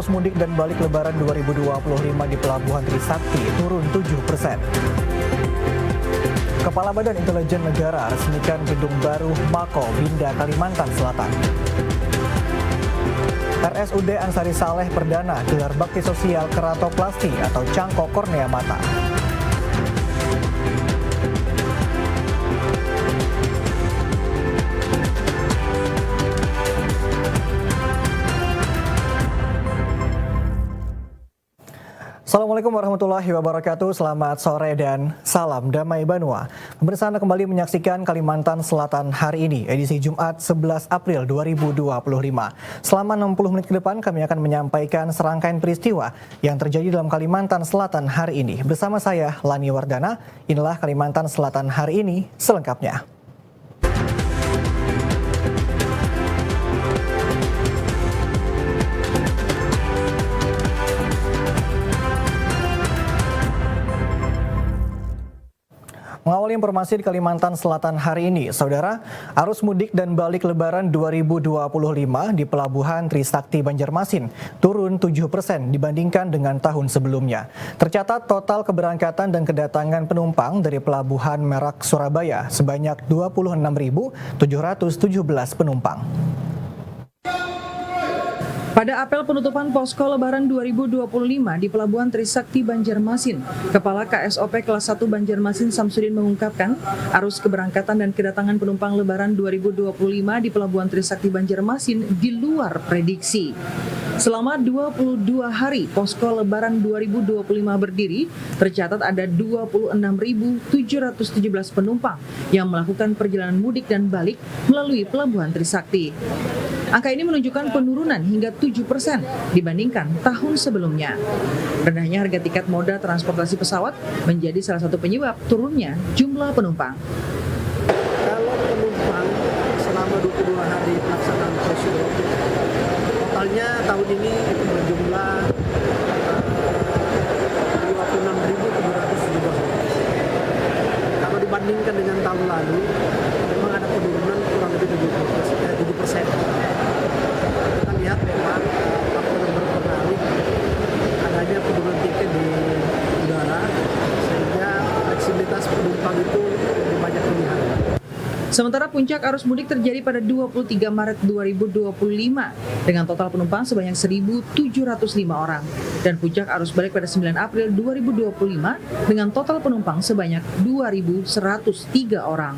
Arus mudik dan balik lebaran 2025 di Pelabuhan Trisakti turun 7%. Kepala Badan Intelijen Negara resmikan gedung baru Mako Binda Kalimantan Selatan. RSUD Ansari Saleh Perdana gelar bakti sosial keratoplasti atau cangkok kornea mata. Assalamualaikum warahmatullahi wabarakatuh, selamat sore dan salam damai Banua. Pemirsa, Anda kembali menyaksikan Kalimantan Selatan hari ini, edisi Jumat 11 April 2025. Selama 60 menit ke depan kami akan menyampaikan serangkaian peristiwa yang terjadi dalam Kalimantan Selatan hari ini. Bersama saya, Lani Wardana, inilah Kalimantan Selatan hari ini selengkapnya. Mengawali informasi di Kalimantan Selatan hari ini, Saudara, arus mudik dan balik lebaran 2025 di Pelabuhan Trisakti Banjarmasin turun 7% dibandingkan dengan tahun sebelumnya. Tercatat total keberangkatan dan kedatangan penumpang dari Pelabuhan Merak Surabaya sebanyak 26.717 penumpang. Pada apel penutupan posko Lebaran 2025 di Pelabuhan Trisakti Banjarmasin, Kepala KSOP Kelas 1 Banjarmasin Samsudin mengungkapkan arus keberangkatan dan kedatangan penumpang Lebaran 2025 di Pelabuhan Trisakti Banjarmasin di luar prediksi. Selama 22 hari posko Lebaran 2025 berdiri, tercatat ada 26.717 penumpang yang melakukan perjalanan mudik dan balik melalui Pelabuhan Trisakti. Angka ini menunjukkan penurunan hingga 7% dibandingkan tahun sebelumnya. Rendahnya harga tiket moda transportasi pesawat menjadi salah satu penyebab turunnya jumlah penumpang. Kalau penumpang selama 22 hari pelaksanaan prosedur, totalnya tahun ini itu berjumlah 26.717. Kalau dibandingkan dengan tahun lalu, memang ada penurunan kurang lebih 7%. Kita lihat memang faktor yang berpengaruh adanya penurunan tiket di udara, sehingga fleksibilitas penumpang itu lebih banyak pilihan. Sementara puncak arus mudik terjadi pada 23 Maret 2025 dengan total penumpang sebanyak 1.705 orang dan puncak arus balik pada 9 April 2025 dengan total penumpang sebanyak 2.103 orang.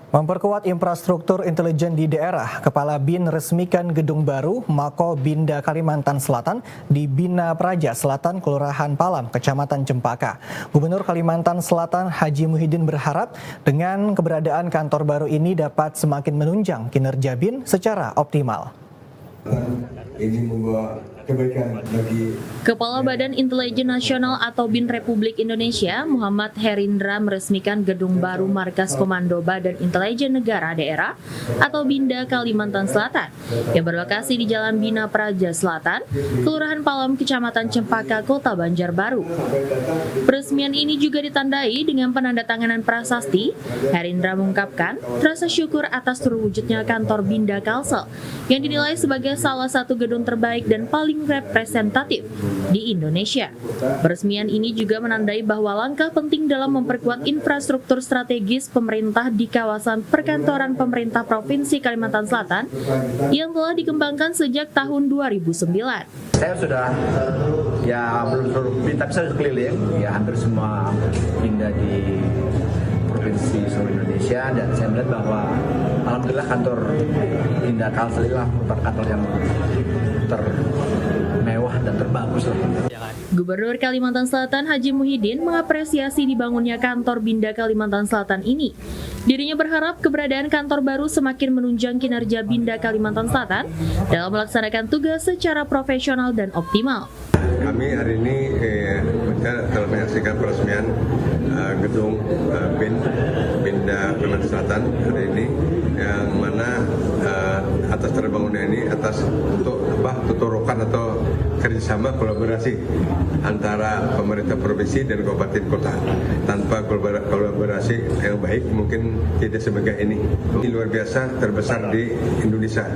Memperkuat infrastruktur intelijen di daerah, Kepala BIN resmikan gedung baru Mako Binda Kalimantan Selatan di Bina Praja Selatan, Kelurahan Palam, Kecamatan Cempaka. Gubernur Kalimantan Selatan Haji Muhyiddin berharap dengan keberadaan kantor baru ini dapat semakin menunjang kinerja BIN secara optimal. Ini membawa kebaikan bagi Kepala Badan Intelijen Nasional atau BIN Republik Indonesia, Muhammad Herindra meresmikan gedung baru Markas Komando Badan Intelijen Negara Daerah atau BINDA Kalimantan Selatan yang berlokasi di Jalan Bina Praja Selatan, Kelurahan Palam, Kecamatan Cempaka, Kota Banjarbaru. Peresmian ini juga ditandai dengan penandatanganan prasasti. Herindra mengungkapkan rasa syukur atas terwujudnya kantor BINDA Kalsel yang dinilai sebagai salah satu gedung terbaik dan paling representatif di Indonesia. Peresmian ini juga menandai bahwa langkah penting dalam memperkuat infrastruktur strategis pemerintah di kawasan perkantoran pemerintah Provinsi Kalimantan Selatan yang telah dikembangkan sejak tahun 2009. Saya sudah belum seluruh BIN, tapi saya sudah keliling hampir semua BINDA di provinsi seluruh Indonesia, dan saya melihat bahwa alhamdulillah kantor BINDA Kalsel merupakan kantor yang termewah dan terbagus lah. Gubernur Kalimantan Selatan Haji Muhyiddin mengapresiasi dibangunnya kantor BINDA Kalimantan Selatan ini. Dirinya berharap keberadaan kantor baru semakin menunjang kinerja BINDA Kalimantan Selatan dalam melaksanakan tugas secara profesional dan optimal. kami hari ini telah menyaksikan peresmian gedung Binda Kalimantan Selatan hari ini, yang mana atas terbangunnya ini atas untuk tuturukan atau kerjasama kolaborasi antara pemerintah provinsi dan kabupaten kota. Tanpa kolaborasi yang baik mungkin tidak semegah ini. Ini luar biasa, terbesar di Indonesia.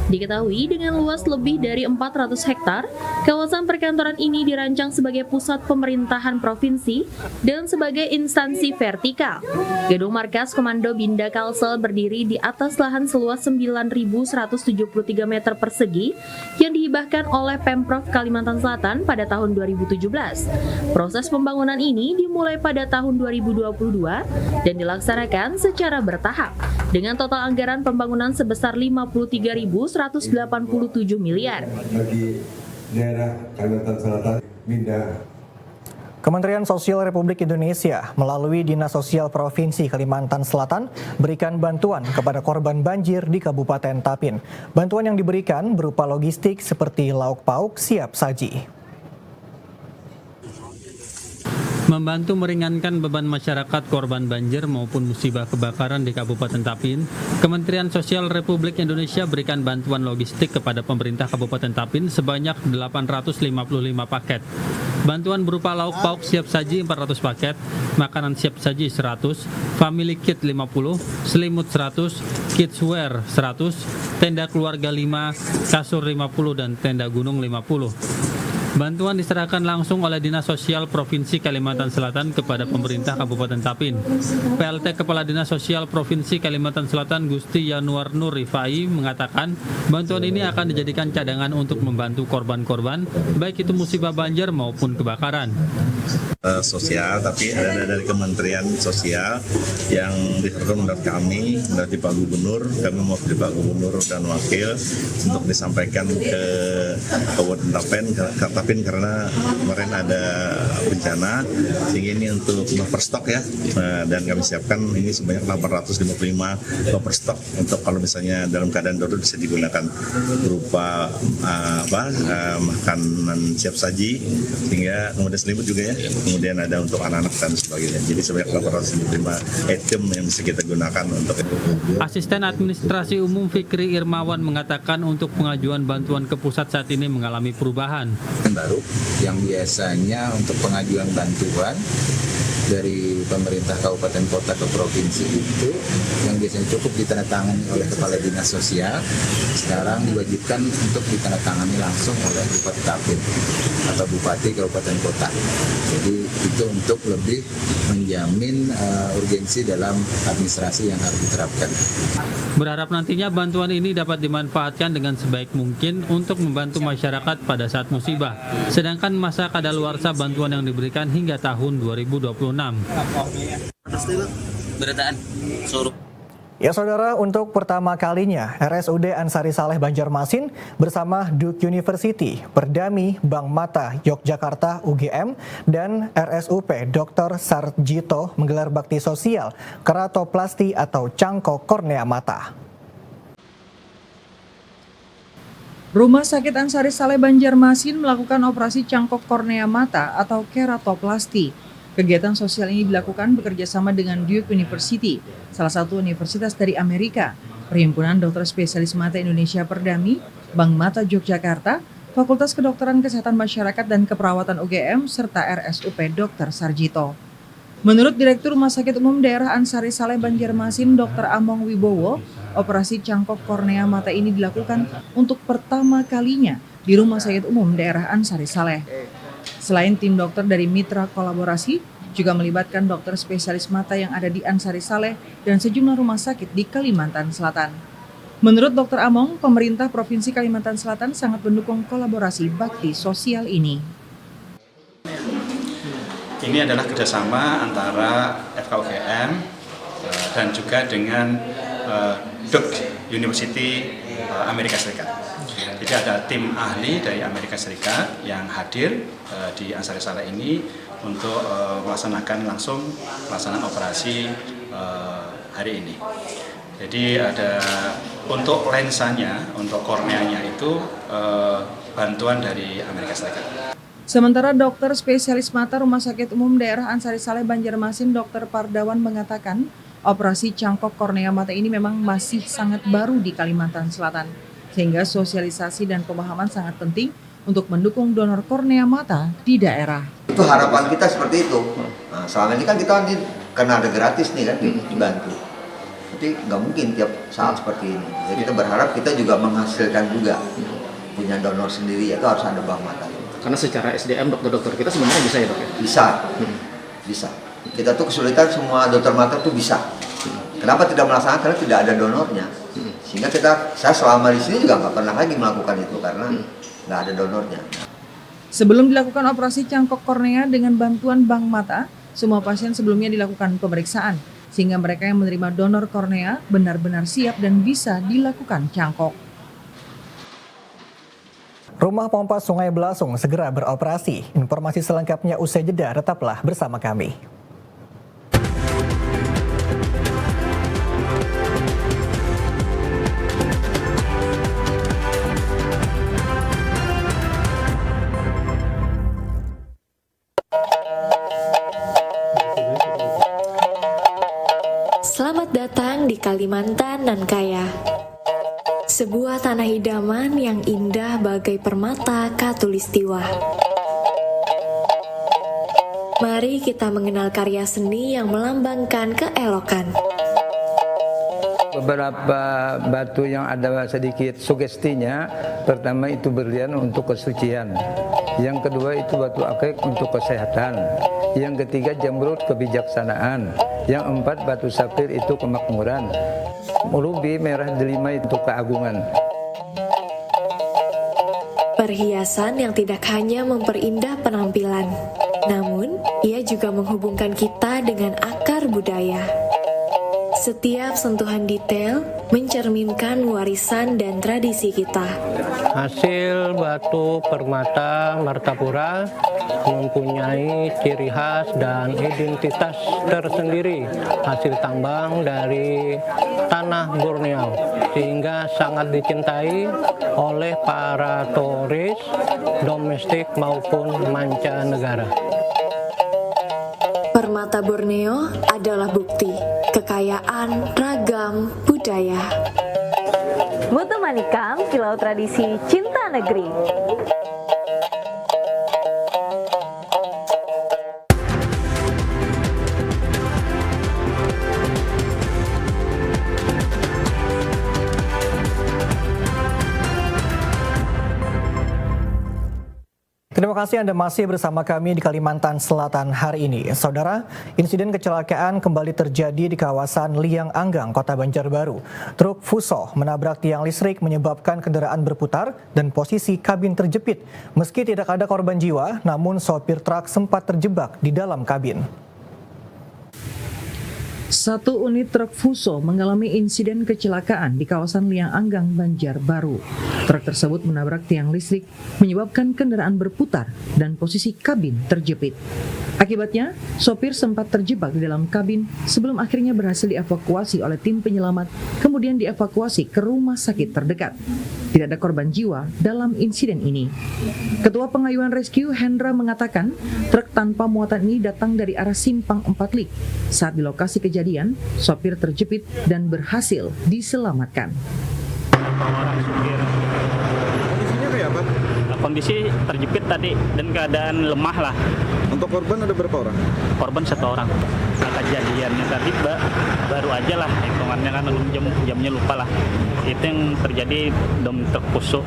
Diketahui dengan luas lebih dari 400 hektar, kawasan perkantoran ini dirancang sebagai pusat pemerintahan provinsi dan sebagai instansi vertikal. Gedung markas Komando Binda Kalsel berdiri di atas lahan seluas 9.173 meter persegi yang dihibahkan oleh Pemprov Kalimantan Selatan pada tahun 2017. Proses pembangunan ini dimulai pada tahun 2022 dan dilaksanakan secara bertahap dengan total anggaran pembangunan sebesar 53.187 miliar. Bagi daerah Kalimantan Selatan, Binda. Kementerian Sosial Republik Indonesia melalui Dinas Sosial Provinsi Kalimantan Selatan berikan bantuan kepada korban banjir di Kabupaten Tapin. Bantuan yang diberikan berupa logistik seperti lauk pauk siap saji. Membantu meringankan beban masyarakat korban banjir maupun musibah kebakaran di Kabupaten Tapin, Kementerian Sosial Republik Indonesia berikan bantuan logistik kepada pemerintah Kabupaten Tapin sebanyak 855 paket. Bantuan berupa lauk pauk siap saji 400 paket, makanan siap saji 100, family kit 50, selimut 100, kidswear 100, tenda keluarga 5, kasur 50 dan tenda gunung 50. Bantuan diserahkan langsung oleh Dinas Sosial Provinsi Kalimantan Selatan kepada pemerintah Kabupaten Tapin. PLT Kepala Dinas Sosial Provinsi Kalimantan Selatan Gusti Yanuar Nur Rifai mengatakan bantuan ini akan dijadikan cadangan untuk membantu korban-korban, baik itu musibah banjir maupun kebakaran. Sosial, tapi ada dari Kementerian Sosial yang diserahkan menurut kami, menurut Pak Gubernur, kami mau dari Pak Gubernur dan Wakil untuk disampaikan ke Kabupaten Tapin karena kemarin ada bencana, sehingga ini untuk buffer stok ya, dan kami siapkan ini sebanyak 855 buffer stok untuk kalau misalnya dalam keadaan darurat bisa digunakan berupa makanan siap saji, sehingga kemudian selimut juga ya. Kemudian ada untuk anak-anak dan sebagainya. Jadi sebanyak 855 item yang bisa kita gunakan untuk itu. Asisten Administrasi Umum Fikri Irmawan mengatakan untuk pengajuan bantuan ke pusat saat ini mengalami perubahan. Baru yang biasanya untuk pengajuan bantuan dari pemerintah kabupaten kota ke provinsi itu yang biasanya cukup ditandatangani oleh kepala dinas sosial, sekarang diwajibkan untuk ditandatangani langsung oleh Bupati Tapin atau Bupati kabupaten kota. Jadi itu untuk lebih menjamin urgensi dalam administrasi yang harus diterapkan. Berharap nantinya bantuan ini dapat dimanfaatkan dengan sebaik mungkin untuk membantu masyarakat pada saat musibah. Sedangkan masa kadaluarsa bantuan yang diberikan hingga tahun 2026. Ya saudara, untuk pertama kalinya RSUD Ansari Saleh Banjarmasin bersama Duke University, Perdami Bank Mata Yogyakarta UGM dan RSUP Dr. Sarjito menggelar bakti sosial keratoplasti atau cangkok kornea mata. Rumah Sakit Ansari Saleh Banjarmasin melakukan operasi cangkok kornea mata atau keratoplasti. Kegiatan sosial ini dilakukan bekerjasama dengan Duke University, salah satu universitas dari Amerika, Perhimpunan Dokter Spesialis Mata Indonesia Perdami, Bank Mata Yogyakarta, Fakultas Kedokteran Kesehatan Masyarakat dan Keperawatan UGM, serta RSUP Dr. Sarjito. Menurut Direktur Rumah Sakit Umum Daerah Ansari Saleh Banjarmasin, Dr. Among Wibowo, operasi cangkok kornea mata ini dilakukan untuk pertama kalinya di Rumah Sakit Umum Daerah Ansari Saleh. Selain tim dokter dari mitra kolaborasi, juga melibatkan dokter spesialis mata yang ada di Ansari Saleh dan sejumlah rumah sakit di Kalimantan Selatan. Menurut Dr. Among, pemerintah Provinsi Kalimantan Selatan sangat mendukung kolaborasi bakti sosial ini. Ini adalah kerjasama antara FKUGM dan juga dengan Duke University Amerika Serikat. Jadi ada tim ahli dari Amerika Serikat yang hadir di Ansari Saleh ini untuk melaksanakan langsung pelaksanaan operasi hari ini. Jadi ada untuk lensanya, untuk korneanya itu bantuan dari Amerika Serikat. Sementara dokter spesialis mata Rumah Sakit Umum Daerah Ansari Saleh Banjarmasin, Dr. Pardawan mengatakan, operasi cangkok kornea mata ini memang masih sangat baru di Kalimantan Selatan, sehingga sosialisasi dan pemahaman sangat penting untuk mendukung donor kornea mata di daerah. Itu harapan kita seperti itu. Nah, selama ini kan kita karena ada gratis nih kan dibantu. Tapi nggak mungkin tiap saat seperti ini. Jadi kita berharap kita juga menghasilkan juga punya donor sendiri, yaitu harus ada bank mata. Karena secara SDM dokter-dokter kita sebenarnya bisa ya dok ya? Bisa. Kita tuh kesulitan semua dokter mata tuh bisa. Kenapa tidak melaksanakan? Karena tidak ada donornya. Sehingga saya selama di sini juga nggak pernah lagi melakukan itu karena nggak ada donornya. Sebelum dilakukan operasi cangkok kornea dengan bantuan bank mata, semua pasien sebelumnya dilakukan pemeriksaan, sehingga mereka yang menerima donor kornea benar-benar siap dan bisa dilakukan cangkok. Rumah pompa Sungai Belasung segera beroperasi. Informasi selengkapnya usai jeda, tetaplah bersama kami. Selamat datang di Kalimantan nan kaya. Sebuah tanah idaman yang indah bagai permata khatulistiwa. Mari kita mengenal karya seni yang melambangkan keelokan. Beberapa batu yang ada sedikit sugestinya, pertama itu berlian untuk kesucian, yang kedua itu batu akik untuk kesehatan, yang ketiga jamrud kebijaksanaan, yang empat batu safir itu kemakmuran, rubi merah delima itu keagungan. Perhiasan yang tidak hanya memperindah penampilan, namun ia juga menghubungkan kita dengan akar budaya. Setiap sentuhan detail mencerminkan warisan dan tradisi kita. Hasil batu permata Martapura mempunyai ciri khas dan identitas tersendiri, hasil tambang dari tanah Borneo, sehingga sangat dicintai oleh para turis domestik maupun mancanegara. Permata Borneo adalah bukti kekayaan ragam budaya. Mutu Manikam, Kilau Tradisi Cinta Negeri. Terima kasih Anda masih bersama kami di Kalimantan Selatan hari ini. Saudara, insiden kecelakaan kembali terjadi di kawasan Liang Anggang, Kota Banjarbaru. Truk Fuso menabrak tiang listrik menyebabkan kendaraan berputar dan posisi kabin terjepit. Meski tidak ada korban jiwa, namun sopir truk sempat terjebak di dalam kabin. Satu unit truk Fuso mengalami insiden kecelakaan di kawasan Liang Anggang, Banjarbaru. Truk tersebut menabrak tiang listrik, menyebabkan kendaraan berputar dan posisi kabin terjepit. Akibatnya, sopir sempat terjebak di dalam kabin sebelum akhirnya berhasil dievakuasi oleh tim penyelamat, kemudian dievakuasi ke rumah sakit terdekat. Tidak ada korban jiwa dalam insiden ini. Ketua Pengayuhan Rescue Hendra mengatakan, truk tanpa muatan ini datang dari arah Simpang 4 Lik. Saat di lokasi kejadian, sopir terjepit dan berhasil diselamatkan. Kondisinya kayak apa? Kondisi terjepit tadi dan keadaan lemah lah. Untuk korban ada berapa orang? Korban 1 orang. Nah, kejadiannya tadi baru aja lah, hitungannya kan jamnya lupa lah. Itu yang terjadi dom truk Fuso.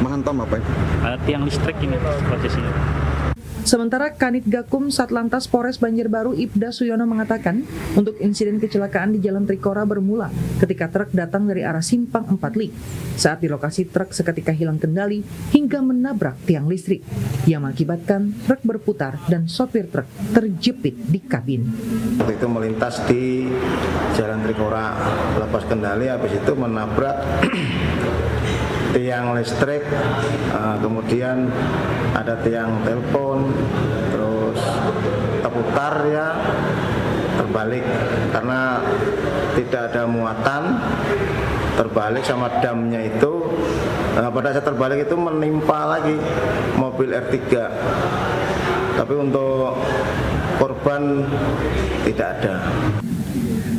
Menghantam apa itu? Tiang listrik ini posisinya. Sementara Kanit Gakum Satlantas Polres Banjarbaru Ibda Suyono mengatakan, untuk insiden kecelakaan di Jalan Trikora bermula ketika truk datang dari arah Simpang 4 Lik. Saat di lokasi truk seketika hilang kendali hingga menabrak tiang listrik yang mengakibatkan truk berputar dan sopir truk terjepit di kabin. Waktu itu melintas di Jalan Trikora, lepas kendali, habis itu menabrak tiang listrik, kemudian ada tiang telepon, terus terputar ya, terbalik karena tidak ada muatan, terbalik sama damnya itu. Pada saat terbalik itu menimpa lagi mobil R3, tapi untuk korban tidak ada.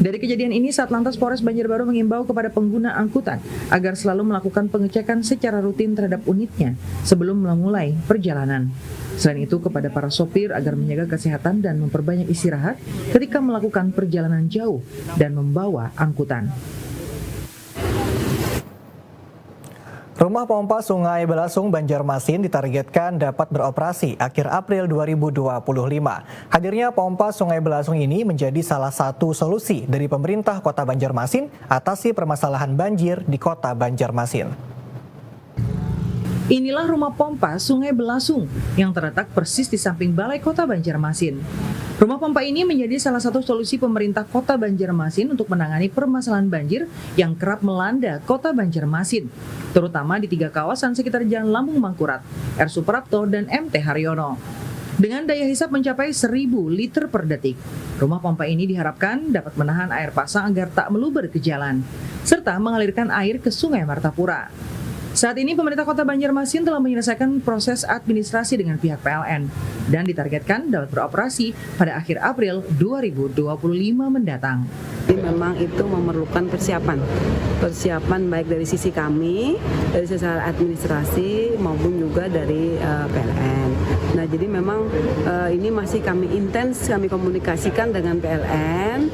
Dari kejadian ini, Satlantas Polres Banjarbaru mengimbau kepada pengguna angkutan agar selalu melakukan pengecekan secara rutin terhadap unitnya sebelum memulai perjalanan. Selain itu, kepada para sopir agar menjaga kesehatan dan memperbanyak istirahat ketika melakukan perjalanan jauh dan membawa angkutan. Rumah pompa Sungai Belasung Banjarmasin ditargetkan dapat beroperasi akhir April 2025. Hadirnya pompa Sungai Belasung ini menjadi salah satu solusi dari pemerintah Kota Banjarmasin atasi permasalahan banjir di Kota Banjarmasin. Inilah rumah pompa Sungai Belasung yang terletak persis di samping Balai Kota Banjarmasin. Rumah pompa ini menjadi salah satu solusi pemerintah Kota Banjarmasin untuk menangani permasalahan banjir yang kerap melanda Kota Banjarmasin, terutama di 3 kawasan sekitar Jalan Lambung Mangkurat, R. Suprapto, dan MT Haryono. Dengan daya hisap mencapai 1.000 liter per detik, rumah pompa ini diharapkan dapat menahan air pasang agar tak meluber ke jalan, serta mengalirkan air ke Sungai Martapura. Saat ini pemerintah Kota Banjarmasin telah menyelesaikan proses administrasi dengan pihak PLN dan ditargetkan dapat beroperasi pada akhir April 2025 mendatang. Memang itu memerlukan persiapan baik dari sisi kami, dari secara administrasi maupun juga dari PLN. Nah, jadi memang ini masih kami komunikasikan dengan PLN.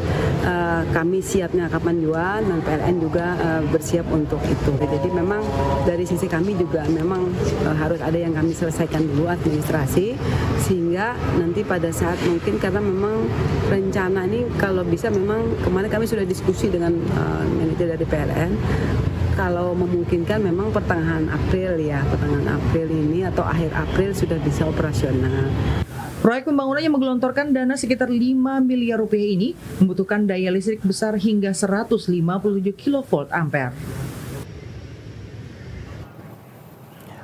Kami siapnya kapan juga, dan PLN juga bersiap untuk itu. Jadi memang dari sisi kami juga memang harus ada yang kami selesaikan dulu administrasi, sehingga nanti pada saat mungkin, karena memang rencana ini kalau bisa memang kemarin kami sudah diskusi dengan manajer dari PLN, kalau memungkinkan memang pertengahan April ini atau akhir April sudah bisa operasional. Proyek pembangunan yang menggelontorkan dana sekitar 5 miliar rupiah ini membutuhkan daya listrik besar hingga 157 kV ampere.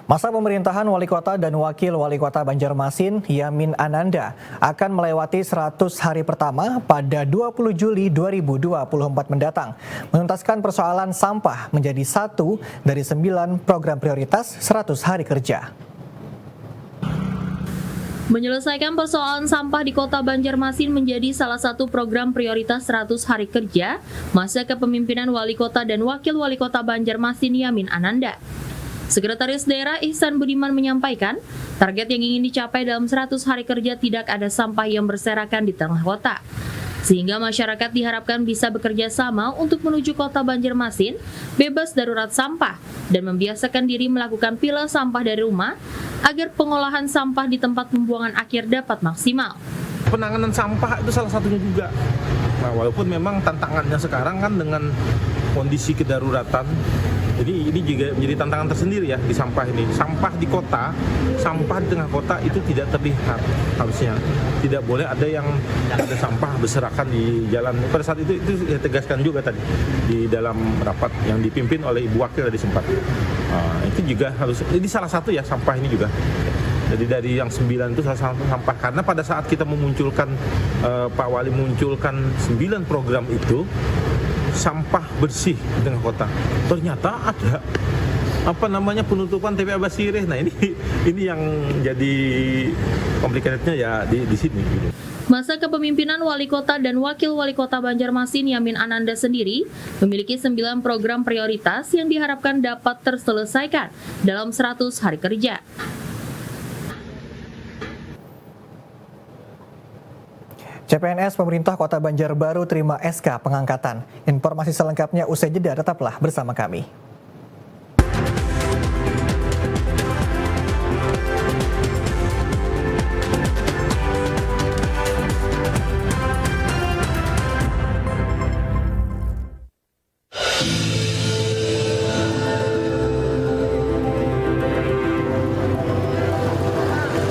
Masa pemerintahan Wali Kota dan Wakil Wali Kota Banjarmasin, Yamin Ananda, akan melewati 100 hari pertama pada 20 Juli 2024 mendatang. Menuntaskan persoalan sampah menjadi satu dari 9 program prioritas 100 hari kerja. Menyelesaikan persoalan sampah di Kota Banjarmasin menjadi salah satu program prioritas 100 hari kerja masa kepemimpinan Wali Kota dan Wakil Wali Kota Banjarmasin, Yamin Ananda. Sekretaris Daerah Ihsan Budiman menyampaikan, target yang ingin dicapai dalam 100 hari kerja tidak ada sampah yang berserakan di tengah kota. Sehingga masyarakat diharapkan bisa bekerja sama untuk menuju Kota Banjarmasin bebas darurat sampah dan membiasakan diri melakukan pilah sampah dari rumah agar pengolahan sampah di tempat pembuangan akhir dapat maksimal. Penanganan sampah itu salah satunya juga. Nah, walaupun memang tantangannya sekarang kan dengan kondisi kedaruratan, jadi ini juga menjadi tantangan tersendiri ya di sampah ini. Sampah di kota, sampah di tengah kota itu tidak terlihat harusnya. Tidak boleh ada yang ada sampah berserakan di jalan. Pada saat itu ditegaskan juga tadi di dalam rapat yang dipimpin oleh Ibu Wakil tadi sempat. Itu juga harus, ini salah satu ya sampah ini juga. Jadi dari yang 9 itu salah satu sampah. Karena pada saat kita memunculkan, Pak Wali memunculkan 9 program itu, sampah bersih di tengah kota. Ternyata ada penutupan TPA Basireh. Nah ini yang jadi komplikasinya ya di sini. Masa kepemimpinan Wali Kota dan Wakil Wali Kota Banjarmasin, Yamin Ananda sendiri memiliki 9 program prioritas yang diharapkan dapat terselesaikan dalam 100 hari kerja. CPNS pemerintah Kota Banjarbaru terima SK pengangkatan. Informasi selengkapnya usai jeda, tetaplah bersama kami.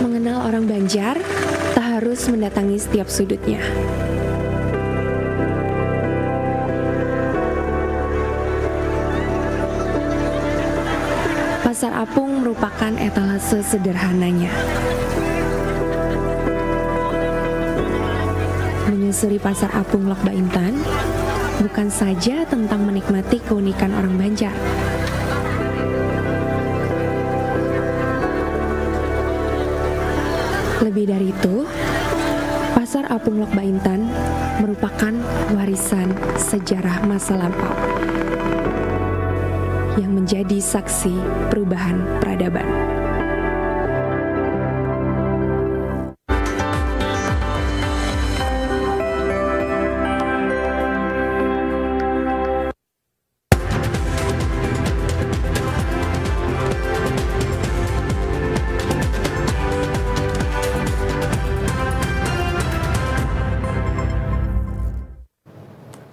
Mengenal orang Banjar tak harus mendatangi setiap sudutnya. Pasar Apung merupakan etalase sederhananya. Menyusuri Pasar Apung Lok Baintan bukan saja tentang menikmati keunikan orang Banjar. Lebih dari itu, Pasar Apung Lok Baintan merupakan warisan sejarah masa lampau yang menjadi saksi perubahan peradaban.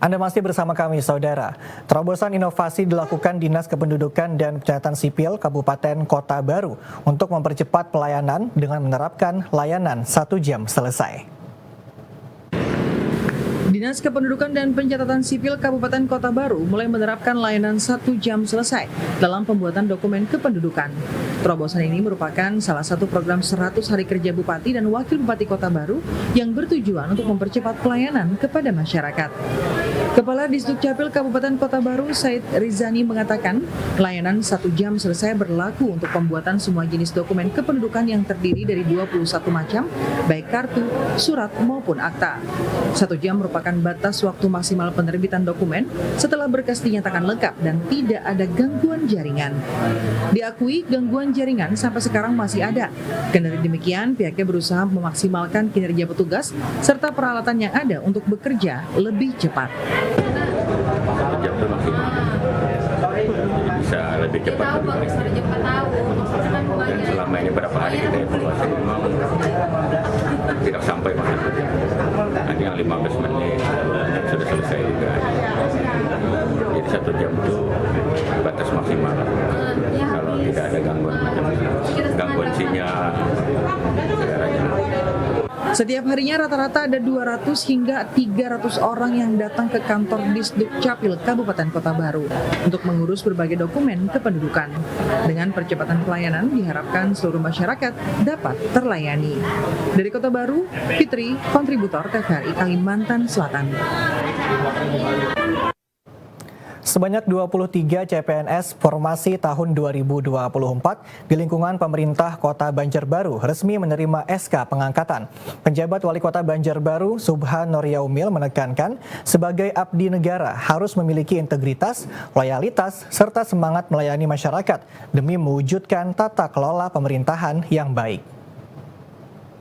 Anda masih bersama kami, saudara. Terobosan inovasi dilakukan Dinas Kependudukan dan Pencatatan Sipil Kabupaten Kota Baru untuk mempercepat pelayanan dengan menerapkan layanan 1 jam selesai. Dinas Kependudukan dan Pencatatan Sipil Kabupaten Kota Baru mulai menerapkan layanan 1 jam selesai dalam pembuatan dokumen kependudukan. Terobosan ini merupakan salah satu program 100 hari kerja Bupati dan Wakil Bupati Kota Baru yang bertujuan untuk mempercepat pelayanan kepada masyarakat. Kepala Disdukcapil Kabupaten Kota Baru, Said Rizani mengatakan, layanan 1 jam selesai berlaku untuk pembuatan semua jenis dokumen kependudukan yang terdiri dari 21 macam, baik kartu, surat maupun akta. 1 jam merupakan batas waktu maksimal penerbitan dokumen setelah berkas dinyatakan lengkap dan tidak ada gangguan jaringan. Diakui gangguan jaringan sampai sekarang masih ada. Kendari demikian, pihaknya berusaha memaksimalkan kinerja petugas serta peralatan yang ada untuk bekerja lebih cepat. Jam itu maksimal, jadi bisa lebih cepat. Dan selama ini berapa hari kita evaluasi memang tidak sampai maksudnya. Nanti yang 15 menit sudah selesai juga. Jadi 1 jam itu batas maksimal. Kalau tidak ada gangguan sinyal, segalanya. Setiap harinya rata-rata ada 200 hingga 300 orang yang datang ke kantor Disdukcapil Kabupaten Kota Baru untuk mengurus berbagai dokumen kependudukan. Dengan percepatan pelayanan diharapkan seluruh masyarakat dapat terlayani. Dari Kota Baru, Fitri, kontributor TVRI Kalimantan Selatan. Sebanyak 23 CPNS formasi tahun 2024 di lingkungan pemerintah Kota Banjarbaru resmi menerima SK pengangkatan. Penjabat Wali Kota Banjarbaru, Subhan Nuryaumil menekankan sebagai abdi negara harus memiliki integritas, loyalitas, serta semangat melayani masyarakat demi mewujudkan tata kelola pemerintahan yang baik.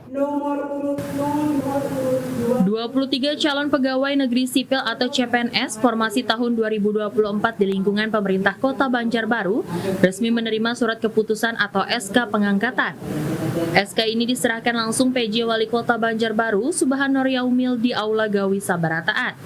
23 calon pegawai negeri sipil atau CPNS formasi tahun 2024 di lingkungan pemerintah Kota Banjarbaru resmi menerima surat keputusan atau SK pengangkatan. SK ini diserahkan langsung PJ Wali Kota Banjarbaru, Subhan Nuryaumil di Aula Gawi Sabarataan.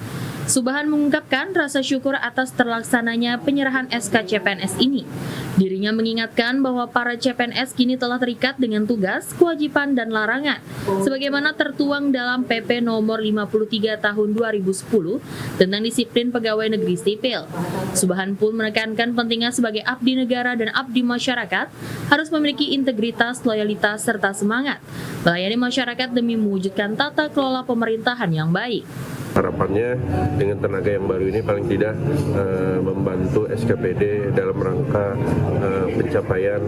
Subhan mengungkapkan rasa syukur atas terlaksananya penyerahan SK CPNS ini. Dirinya mengingatkan bahwa para CPNS kini telah terikat dengan tugas, kewajiban, dan larangan, sebagaimana tertuang dalam PP nomor 53 tahun 2010 tentang disiplin pegawai negeri sipil. Subhan pun menekankan pentingnya sebagai abdi negara dan abdi masyarakat harus memiliki integritas, loyalitas, serta semangat melayani masyarakat demi mewujudkan tata kelola pemerintahan yang baik. Harapannya dengan tenaga yang baru ini paling tidak membantu SKPD dalam rangka pencapaian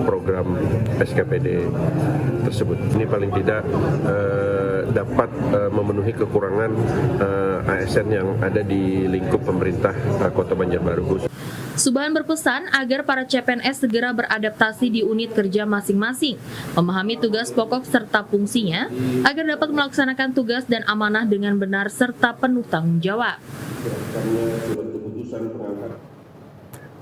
program SKPD tersebut. Ini paling tidak dapat memenuhi kekurangan ASN yang ada di lingkup pemerintah Kota Banjarbaru. Subhan berpesan agar para CPNS segera beradaptasi di unit kerja masing-masing, memahami tugas pokok serta fungsinya, agar dapat melaksanakan tugas dan amanah dengan benar serta penuh tanggung jawab.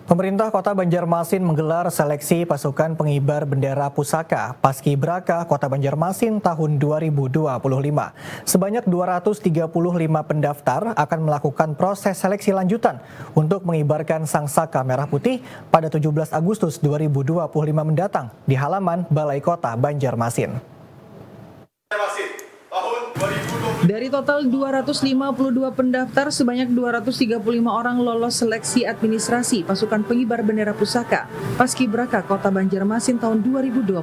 Pemerintah Kota Banjarmasin menggelar seleksi pasukan pengibar bendera pusaka Paskibraka Kota Banjarmasin tahun 2025. Sebanyak 235 pendaftar akan melakukan proses seleksi lanjutan untuk mengibarkan Sangsaka Merah Putih pada 17 Agustus 2025 mendatang di halaman Balai Kota Banjarmasin. Dari total 252 pendaftar, sebanyak 235 orang lolos seleksi administrasi pasukan pengibar bendera pusaka Paskibraka Kota Banjarmasin tahun 2025.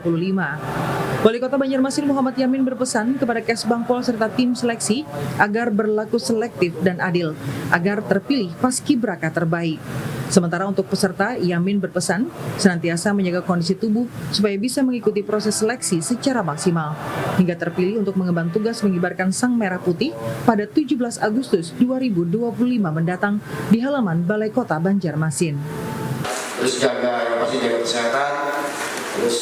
Wali Kota Banjarmasin Muhammad Yamin berpesan kepada Kesbangpol serta tim seleksi agar berlaku selektif dan adil, agar terpilih Paskibraka terbaik. Sementara untuk peserta, Yamin berpesan senantiasa menjaga kondisi tubuh supaya bisa mengikuti proses seleksi secara maksimal, hingga terpilih untuk mengemban tugas mengibarkan Sang Merah Putih pada 17 Agustus 2025 mendatang di halaman Balai Kota Banjarmasin. Terus jaga kesehatan, terus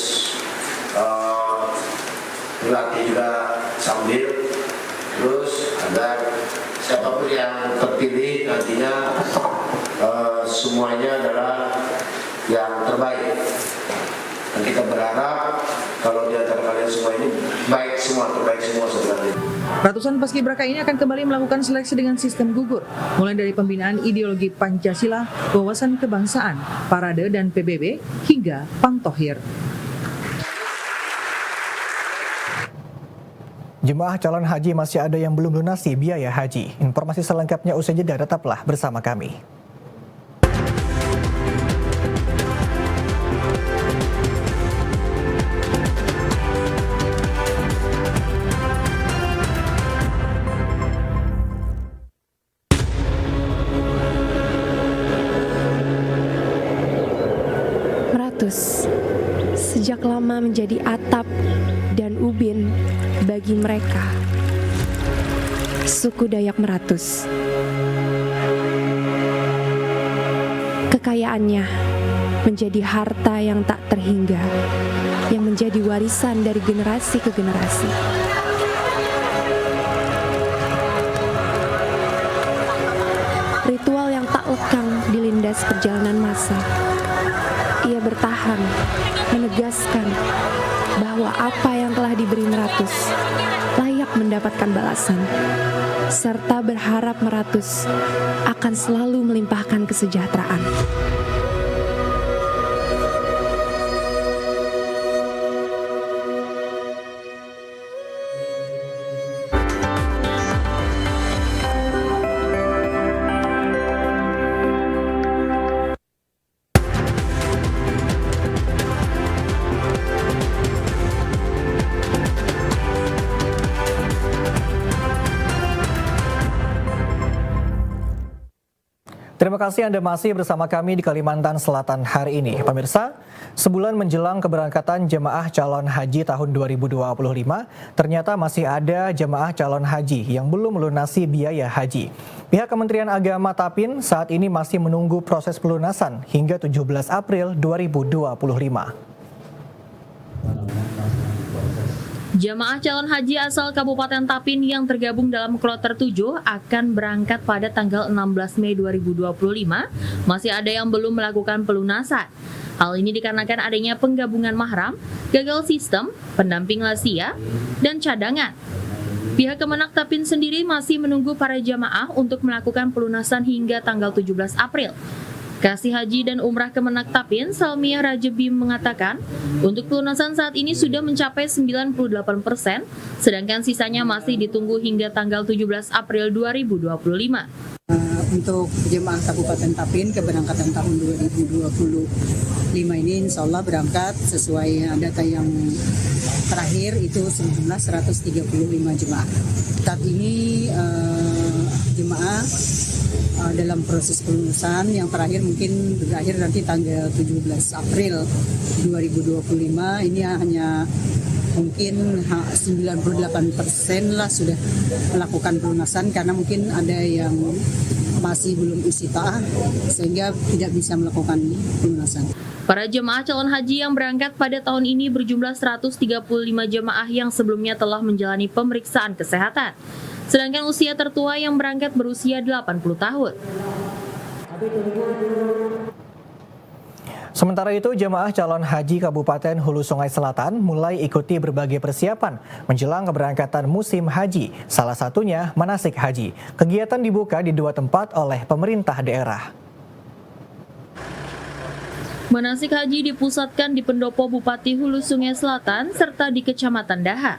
berlatih juga sambil, terus agar siapapun yang terpilih nantinya semuanya adalah yang terbaik. Dan kita berharap kalau di antara kalian semua ini baik semua, terbaik semua sebenarnya. Ratusan paskibraka ini akan kembali melakukan seleksi dengan sistem gugur, mulai dari pembinaan ideologi Pancasila, wawasan kebangsaan, parade dan PBB, hingga pangtohir. Jemaah calon haji masih ada yang belum lunasi biaya haji. Informasi selengkapnya usai jeda, tetaplah bersama kami. Sejak lama menjadi atap dan ubin bagi mereka, suku Dayak Meratus. Kekayaannya menjadi harta yang tak terhingga, yang menjadi warisan dari generasi ke generasi. Ritual yang tak lekang dilindas perjalanan masa. Ia bertahan, menegaskan bahwa apa yang telah diberi Meratus layak mendapatkan balasan, serta berharap Meratus akan selalu melimpahkan kesejahteraan. Terima kasih Anda masih bersama kami di Kalimantan Selatan hari ini. Pemirsa, sebulan menjelang keberangkatan jemaah calon haji tahun 2025, ternyata masih ada jemaah calon haji yang belum melunasi biaya haji. Pihak Kementerian Agama Tapin saat ini masih menunggu proses pelunasan hingga 17 April 2025. Jamaah calon haji asal Kabupaten Tapin yang tergabung dalam kloter 7 akan berangkat pada tanggal 16 Mei 2025. Masih ada yang belum melakukan pelunasan. Hal ini dikarenakan adanya penggabungan mahram, gagal sistem, pendamping lansia, dan cadangan. Pihak Kemenak Tapin sendiri masih menunggu para jamaah untuk melakukan pelunasan hingga tanggal 17 April. Kasih Haji dan Umrah Kemenak Tapin, Salmiah Rajebim mengatakan, untuk pelunasan saat ini sudah mencapai 98%, sedangkan sisanya masih ditunggu hingga tanggal 17 April 2025. Untuk jemaah Kabupaten Tapin keberangkatan tahun 2025 ini insya Allah berangkat sesuai data yang terakhir itu sejumlah 135 jemaah. Saat ini jemaah dalam proses pelunasan yang terakhir mungkin berakhir nanti tanggal 17 April 2025 ini hanya mungkin 98% lah sudah melakukan pelunasan karena mungkin ada yang masih belum istita'ah sehingga tidak bisa melakukan pelunasan. Para jemaah calon haji yang berangkat pada tahun ini berjumlah 135 jemaah yang sebelumnya telah menjalani pemeriksaan kesehatan. Sedangkan usia tertua yang berangkat berusia 80 tahun. Sementara itu, jemaah calon haji Kabupaten Hulu Sungai Selatan mulai ikuti berbagai persiapan menjelang keberangkatan musim haji, salah satunya manasik haji. Kegiatan dibuka di 2 tempat oleh pemerintah daerah. Manasik haji dipusatkan di Pendopo Bupati Hulu Sungai Selatan serta di Kecamatan Daha.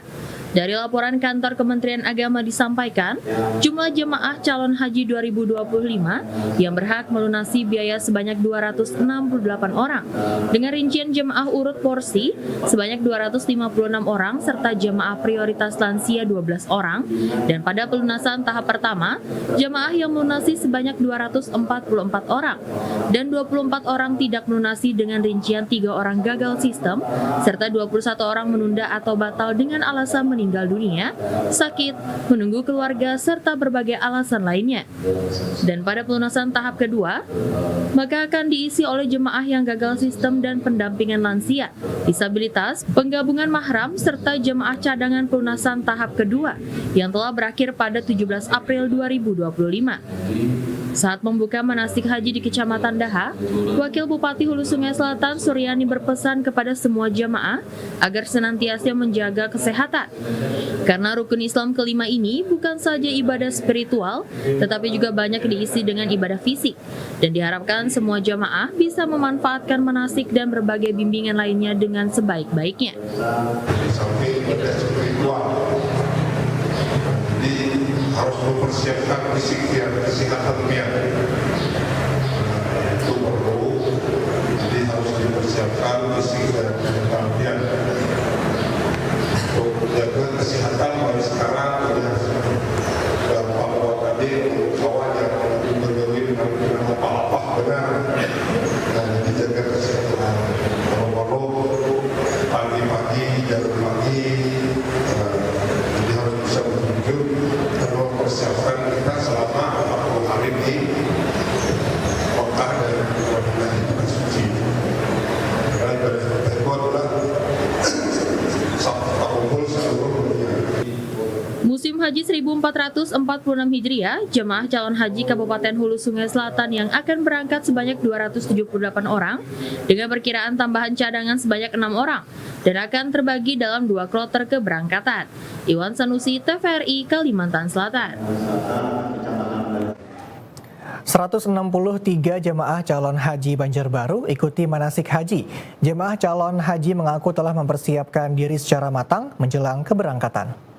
Dari laporan kantor Kementerian Agama disampaikan, jumlah jemaah calon haji 2025 yang berhak melunasi biaya sebanyak 268 orang, dengan rincian jemaah urut porsi sebanyak 256 orang serta jemaah prioritas lansia 12 orang, dan pada pelunasan tahap pertama, jemaah yang melunasi sebanyak 244 orang, dan 24 orang tidak melunasi dengan rincian 3 orang gagal sistem, serta 21 orang menunda atau batal dengan alasan meninggal dunia, sakit, menunggu keluarga, serta berbagai alasan lainnya. Dan pada pelunasan tahap kedua, maka akan diisi oleh jemaah yang gagal sistem dan pendampingan lansia, disabilitas, penggabungan mahram, serta jemaah cadangan pelunasan tahap kedua yang telah berakhir pada 17 April 2025. Saat membuka manasik haji di Kecamatan Daha, Wakil Bupati Hulu Sungai Selatan Suryani berpesan kepada semua jamaah agar senantiasa menjaga kesehatan. Karena rukun Islam kelima ini bukan saja ibadah spiritual, tetapi juga banyak diisi dengan ibadah fisik. Dan diharapkan semua jamaah bisa memanfaatkan manasik dan berbagai bimbingan lainnya dengan sebaik-baiknya. Harus mempersiapkan kesehatannya. Itu perlu, jadi harus dipersiapkan fisik dan kesehatannya. Untuk menjaga kesehatan mulai sekarang sudah bahwa tadi kawan yang bergaul dengan apa-apa benar dan dijaga kesehatan. Kalau pagi-pagi, jalan pagi, jadi harus bisa menuju persiapkan kita selama 40 hari di Mekah dan Madinah itu suci. Karena ibadah itu adalah kumpul seluruh dunia. Musim Haji 1446 Hijriah, jemaah calon haji Kabupaten Hulu Sungai Selatan yang akan berangkat sebanyak 278 orang dengan perkiraan tambahan cadangan sebanyak 6 orang dan akan terbagi dalam 2 kloter keberangkatan. Iwan Sanusi, TVRI, Kalimantan Selatan. 163 jemaah calon haji Banjarbaru ikuti manasik haji. Jemaah calon haji mengaku telah mempersiapkan diri secara matang menjelang keberangkatan.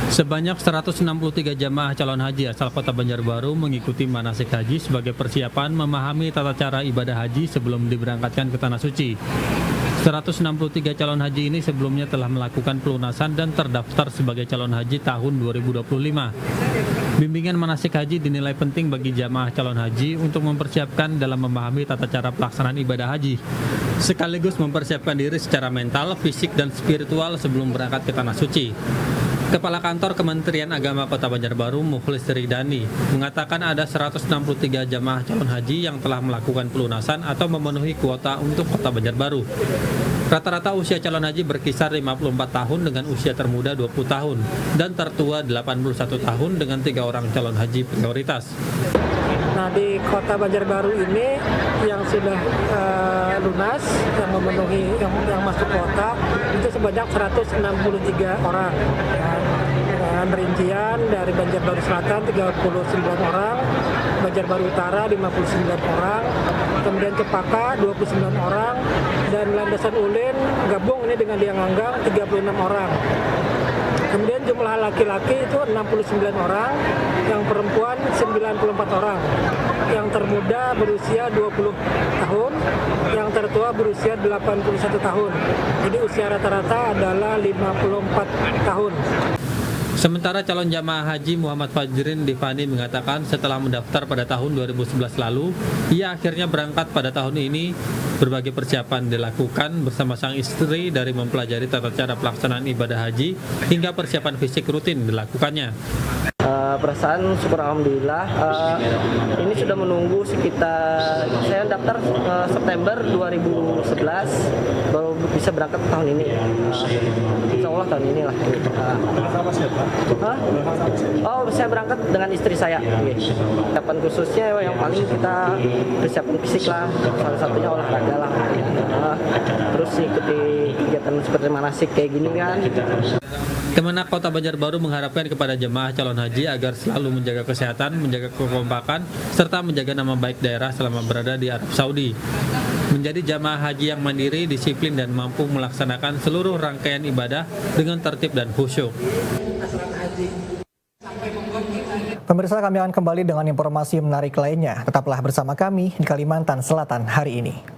Sebanyak 163 jamaah calon haji asal Kota Banjarbaru mengikuti manasik haji sebagai persiapan memahami tata cara ibadah haji sebelum diberangkatkan ke Tanah Suci. 163 calon haji ini sebelumnya telah melakukan pelunasan dan terdaftar sebagai calon haji tahun 2025. Bimbingan manasik haji dinilai penting bagi jamaah calon haji untuk mempersiapkan dalam memahami tata cara pelaksanaan ibadah haji, sekaligus mempersiapkan diri secara mental, fisik, dan spiritual sebelum berangkat ke Tanah Suci. Kepala Kantor Kementerian Agama Kota Banjarbaru, Mukhlis Ridani, mengatakan ada 163 jamaah calon haji yang telah melakukan pelunasan atau memenuhi kuota untuk Kota Banjarbaru. Rata-rata usia calon haji berkisar 54 tahun dengan usia termuda 20 tahun dan tertua 81 tahun dengan 3 orang calon haji prioritas. Nah, di Kota Banjarbaru ini yang sudah lunas, yang memenuhi yang masuk kuota itu sebanyak 163 orang. Dengan rincian dari Banjarbaru Selatan 39 orang, Banjarbaru Utara 59 orang, kemudian Cepaka 29 orang, dan Landasan Ulin gabung ini dengan Lianganggang 36 orang. Kemudian jumlah laki-laki itu 69 orang, yang perempuan 94 orang. Yang termuda berusia 20 tahun, yang tertua berusia 81 tahun. Jadi usia rata-rata adalah 54 tahun. Sementara calon jamaah haji Muhammad Fajrin Divani mengatakan setelah mendaftar pada tahun 2011 lalu, ia akhirnya berangkat pada tahun ini. Berbagai persiapan dilakukan bersama sang istri dari mempelajari tata cara pelaksanaan ibadah haji hingga persiapan fisik rutin dilakukannya. Perasaan syukur alhamdulillah, ini sudah menunggu sekitar, saya daftar September 2011 baru bisa berangkat tahun ini. Insya Allah tahun ini lah. Oh, saya berangkat dengan istri saya. Persiapan khususnya yang paling kita persiapan fisik lah, salah satunya olahraga lah. Terus ikuti kegiatan seperti manasik kayak gini kan. Kemenak Kota Banjarbaru mengharapkan kepada jemaah calon haji agar selalu menjaga kesehatan, menjaga kekompakan, serta menjaga nama baik daerah selama berada di Arab Saudi. Menjadi jamaah haji yang mandiri, disiplin, dan mampu melaksanakan seluruh rangkaian ibadah dengan tertib dan khusyuk. Pemirsa, kami akan kembali dengan informasi menarik lainnya. Tetaplah bersama kami di Kalimantan Selatan hari ini.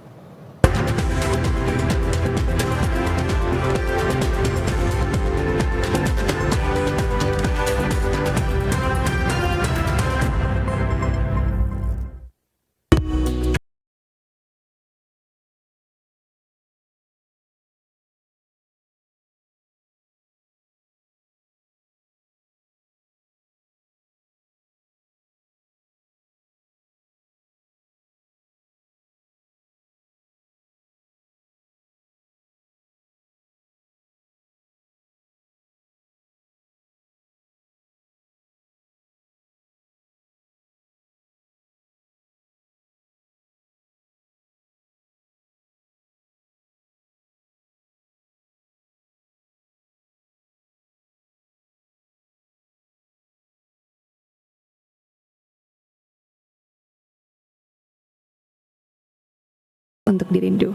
untuk dirindu.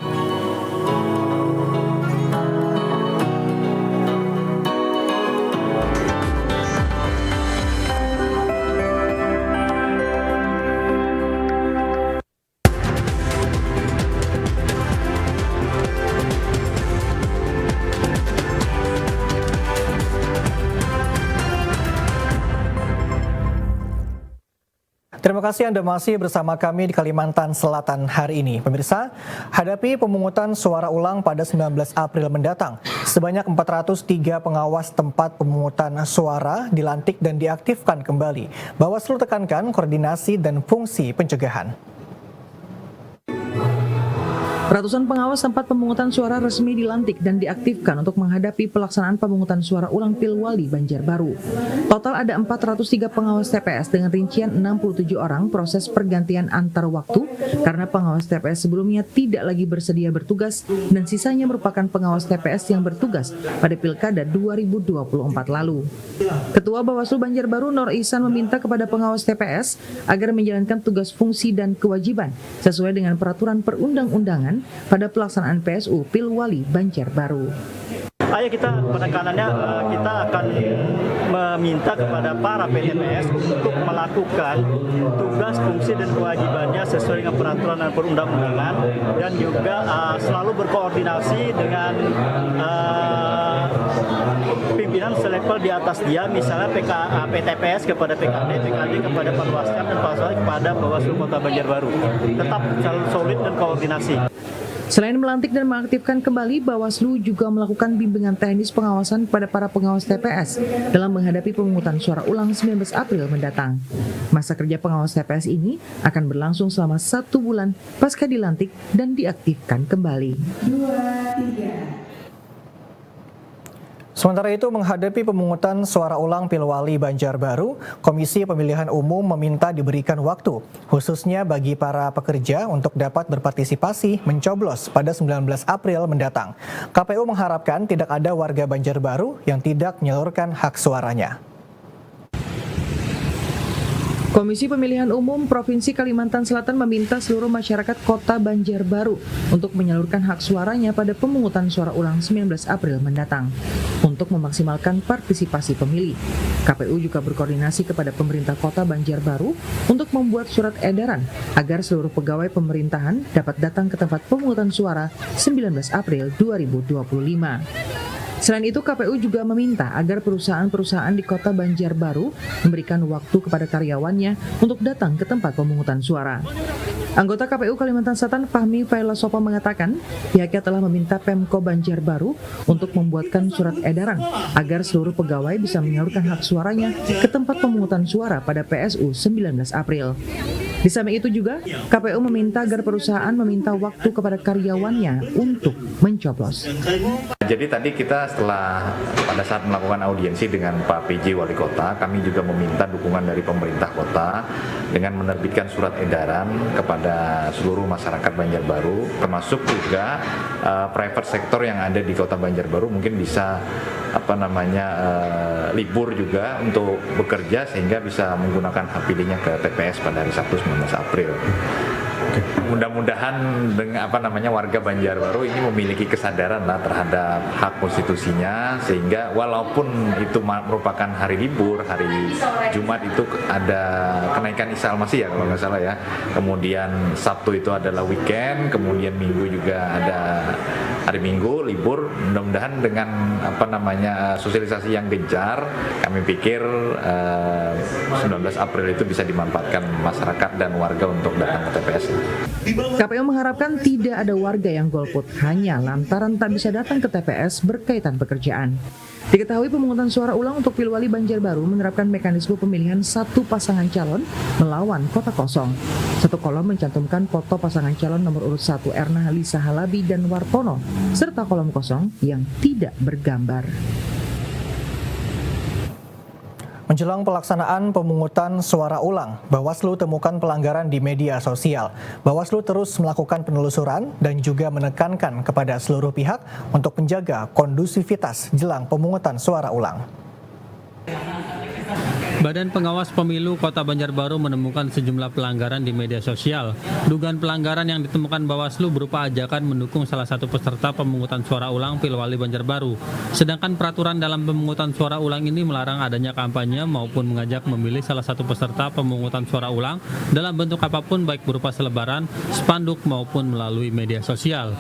Terima kasih Anda masih bersama kami di Kalimantan Selatan hari ini. Pemirsa, hadapi pemungutan suara ulang pada 19 April mendatang. Sebanyak 403 pengawas tempat pemungutan suara dilantik dan diaktifkan kembali. Bawaslu tekankan koordinasi dan fungsi pencegahan. Ratusan pengawas tempat pemungutan suara resmi dilantik dan diaktifkan untuk menghadapi pelaksanaan pemungutan suara ulang Pilwali Banjarbaru. Total ada 403 pengawas TPS dengan rincian 67 orang proses pergantian antar waktu karena pengawas TPS sebelumnya tidak lagi bersedia bertugas dan sisanya merupakan pengawas TPS yang bertugas pada Pilkada 2024 lalu. Ketua Bawaslu Banjarbaru Nur Ihsan meminta kepada pengawas TPS agar menjalankan tugas fungsi dan kewajiban sesuai dengan peraturan perundang-undangan pada pelaksanaan PSU Pilwali Banjarbaru. Ayo kita penekanannya kita akan meminta kepada para PTPS untuk melakukan tugas, fungsi dan kewajibannya sesuai dengan peraturan dan perundang-undangan dan juga selalu berkoordinasi dengan pimpinan selevel di atas dia, misalnya PTPS kepada PKD, PKD kepada Panwascam dan Panwascam kepada Bawaslu Kota Banjarbaru. Tetap selalu solid dan koordinasi. Selain melantik dan mengaktifkan kembali, Bawaslu juga melakukan bimbingan teknis pengawasan kepada para pengawas TPS dalam menghadapi pemungutan suara ulang 19 April mendatang. Masa kerja pengawas TPS ini akan berlangsung selama 1 bulan pasca dilantik dan diaktifkan kembali. Sementara itu, menghadapi pemungutan suara ulang Pilwali Banjarbaru, Komisi Pemilihan Umum meminta diberikan waktu, khususnya bagi para pekerja untuk dapat berpartisipasi mencoblos pada 19 April mendatang. KPU mengharapkan tidak ada warga Banjarbaru yang tidak menyalurkan hak suaranya. Komisi Pemilihan Umum Provinsi Kalimantan Selatan meminta seluruh masyarakat Kota Banjarbaru untuk menyalurkan hak suaranya pada pemungutan suara ulang 19 April mendatang untuk memaksimalkan partisipasi pemilih. KPU juga berkoordinasi kepada pemerintah Kota Banjarbaru untuk membuat surat edaran agar seluruh pegawai pemerintahan dapat datang ke tempat pemungutan suara 19 April 2025. Selain itu, KPU juga meminta agar perusahaan-perusahaan di Kota Banjarbaru memberikan waktu kepada karyawannya untuk datang ke tempat pemungutan suara. Anggota KPU Kalimantan Selatan Fahmi Failasopa mengatakan pihaknya telah meminta Pemko Banjarbaru untuk membuatkan surat edaran agar seluruh pegawai bisa menyalurkan hak suaranya ke tempat pemungutan suara pada PSU 19 April. Di samping itu juga, KPU meminta agar perusahaan meminta waktu kepada karyawannya untuk mencoblos. Jadi tadi kita setelah pada saat melakukan audiensi dengan Pak PJ Wali Kota, kami juga meminta dukungan dari pemerintah kota dengan menerbitkan surat edaran kepada seluruh masyarakat Banjarbaru, termasuk juga private sector yang ada di Kota Banjarbaru mungkin bisa libur juga untuk bekerja sehingga bisa menggunakan hak pilihnya ke TPS pada hari Sabtu 19 April. Mudah-mudahan dengan warga Banjarbaru ini memiliki kesadaran terhadap hak konstitusinya sehingga walaupun itu merupakan hari libur, hari Jumat itu ada kenaikan Isa Al-Masih ya kalau nggak salah ya. Kemudian Sabtu itu adalah weekend, kemudian Minggu juga ada hari Minggu libur. Mudah-mudahan dengan sosialisasi yang gencar, kami pikir 19 April itu bisa dimanfaatkan masyarakat dan warga untuk datang ke TPS. KPU mengharapkan tidak ada warga yang golput hanya lantaran tak bisa datang ke TPS berkaitan pekerjaan. Diketahui pemungutan suara ulang untuk Pilwali Banjarbaru menerapkan mekanisme pemilihan satu pasangan calon melawan kota kosong. Satu kolom mencantumkan foto pasangan calon nomor urut 1 Erna Lisa Halabi dan Wartono, serta kolom kosong yang tidak bergambar. Menjelang pelaksanaan pemungutan suara ulang, Bawaslu temukan pelanggaran di media sosial. Bawaslu terus melakukan penelusuran dan juga menekankan kepada seluruh pihak untuk menjaga kondusivitas jelang pemungutan suara ulang. Badan Pengawas Pemilu Kota Banjarbaru menemukan sejumlah pelanggaran di media sosial. Dugaan pelanggaran yang ditemukan Bawaslu berupa ajakan mendukung salah satu peserta pemungutan suara ulang Pilwali Banjarbaru. Sedangkan peraturan dalam pemungutan suara ulang ini melarang adanya kampanye maupun mengajak memilih salah satu peserta pemungutan suara ulang dalam bentuk apapun baik berupa selebaran, spanduk maupun melalui media sosial.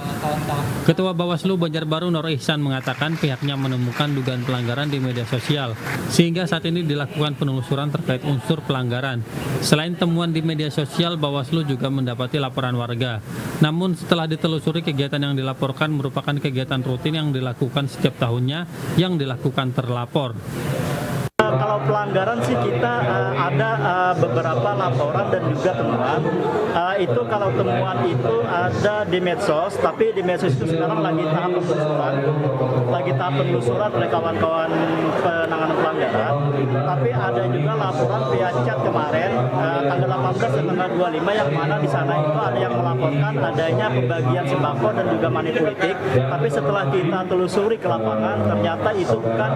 Ketua Bawaslu Banjarbaru Nur Ihsan mengatakan pihaknya menemukan dugaan pelanggaran di media sosial sehingga saat ini dilakukan penelusuran terkait unsur pelanggaran. Selain temuan di media sosial, Bawaslu juga mendapati laporan warga. Namun setelah ditelusuri, kegiatan yang dilaporkan merupakan kegiatan rutin yang dilakukan setiap tahunnya yang dilakukan terlapor. Kalau pelanggaran sih kita ada beberapa laporan dan juga temuan. Itu kalau temuan itu ada di medsos, tapi di medsos itu sekarang lagi tahap penelusuran oleh kawan-kawan penanganan pelanggaran. Tapi ada juga laporan via chat kemarin tanggal 18 dan tanggal 25 yang mana di sana itu ada yang melaporkan adanya pembagian sembako dan juga money politik. Tapi setelah kita telusuri ke lapangan, ternyata itu bukan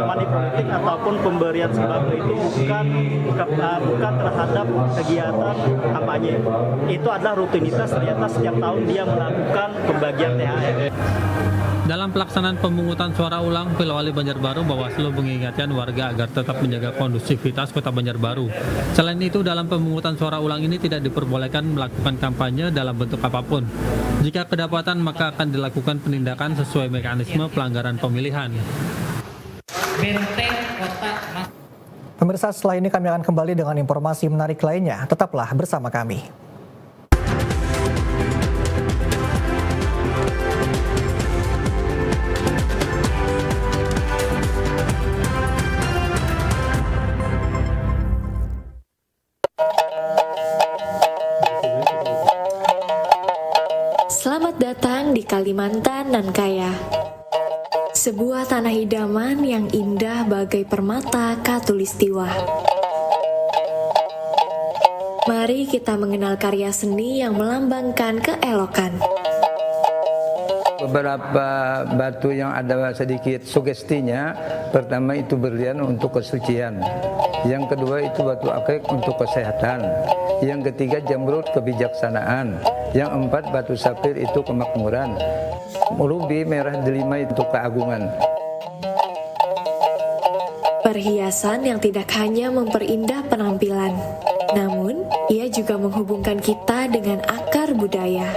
money politik ataupun pemberian sembako itu bukan terhadap kegiatan kampanye. Itu adalah rutinitas, ternyata setiap tahun dia melakukan pembagian THR. Dalam pelaksanaan pemungutan suara ulang Pilwali Banjarbaru, Bawaslu mengingatkan warga agar tetap menjaga kondusivitas Kota Banjarbaru. Selain itu, dalam pemungutan suara ulang ini tidak diperbolehkan melakukan kampanye dalam bentuk apapun. Jika kedapatan, maka akan dilakukan penindakan sesuai mekanisme pelanggaran pemilihan. Pemirsa, setelah ini kami akan kembali dengan informasi menarik lainnya. Tetaplah bersama kami. Selamat datang di Kalimantan nan kaya. Sebuah tanah idaman yang indah bagai permata khatulistiwa. Mari kita mengenal karya seni yang melambangkan keelokan. Beberapa batu yang ada sedikit sugestinya, pertama itu berlian untuk kesucian, yang kedua itu batu akik untuk kesehatan, yang ketiga jamrud kebijaksanaan, yang empat batu safir itu kemakmuran, rubi merah delima itu keagungan. Perhiasan yang tidak hanya memperindah penampilan, namun ia juga menghubungkan kita dengan akar budaya.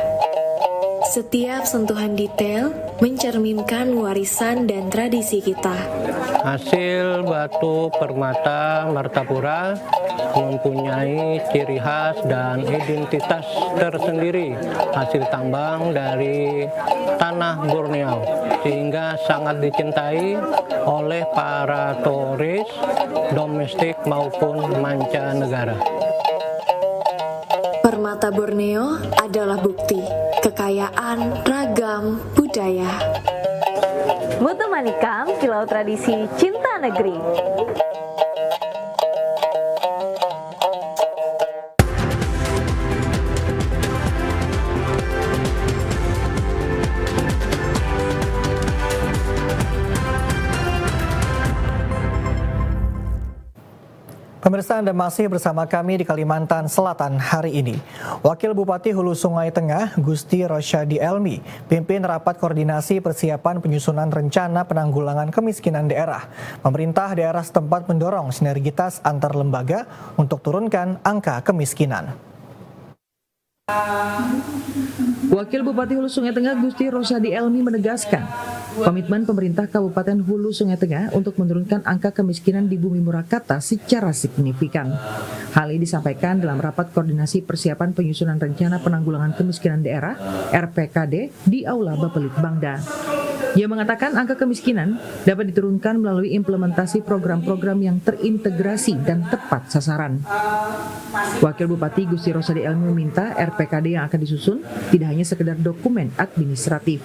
Setiap sentuhan detail mencerminkan warisan dan tradisi kita. Hasil batu permata Martapura mempunyai ciri khas dan identitas tersendiri, hasil tambang dari tanah Borneo, sehingga sangat dicintai oleh para turis domestik maupun mancanegara. Permata Borneo adalah bukti kekayaan ragam budaya. Mutu Manikam, Kilau Tradisi Cinta Negeri. Pemirsa, Anda masih bersama kami di Kalimantan Selatan hari ini. Wakil Bupati Hulu Sungai Tengah, Gusti Rosyadi Elmi, pimpin rapat koordinasi persiapan penyusunan rencana penanggulangan kemiskinan daerah. Pemerintah daerah setempat mendorong sinergitas antar lembaga untuk turunkan angka kemiskinan. Wakil Bupati Hulu Sungai Tengah Gusti Rosyadi Elmi menegaskan komitmen pemerintah Kabupaten Hulu Sungai Tengah untuk menurunkan angka kemiskinan di Bumi Murakata secara signifikan. Hal ini disampaikan dalam rapat koordinasi persiapan penyusunan rencana penanggulangan kemiskinan daerah (RPKD) di Aula Bapelit Bangda. Ia mengatakan angka kemiskinan dapat diturunkan melalui implementasi program-program yang terintegrasi dan tepat sasaran. Wakil Bupati Gusti Rosyadi Elmi meminta RPKD yang akan disusun tidak hanya sekedar dokumen administratif,